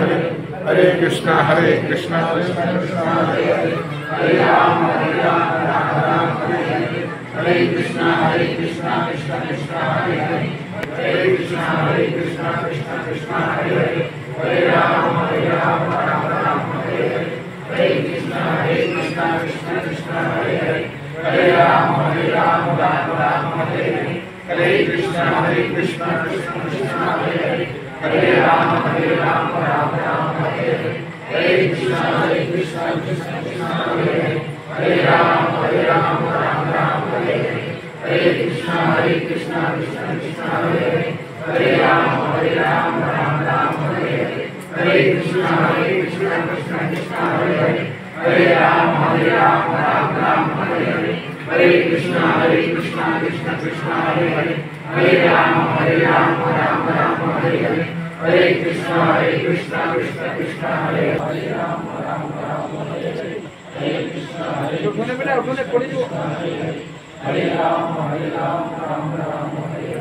Hare Krishna Krishna Krishna Hare Hare, Hare Ram Ram Ram Hare Hare, Hare Krishna Krishna Krishna Hare Hare, Hare Krishna Krishna Krishna Hare Hare, Hare Ram Ram Ram Hare Hare, Hare Krishna Krishna Krishna Hare Hare, Hare Ram Ram Ram Hare Hare, Hare Krishna Krishna Krishna Hare Hare, Hare Ram Ram Ram Hare Hare, Hare Krishna Krishna Krishna Hare Hare, Hare Ram Ram Hare Hare, Hare Krishna Krishna Krishna Hare Hare, Hare Ram Ram Hare Hare, Hare Krishna Krishna Krishna Hare Hare, Hare Ram Ram Hare Hare, Hare Krishna Krishna Krishna Hare Hare, Hare Ram Ram Hare Hare, Hare Krishna Krishna Krishna Hare Hare, Ram Hare Hare, Hare Krishna Krishna Hare Hare, Hare Ram Ram Hare Hare,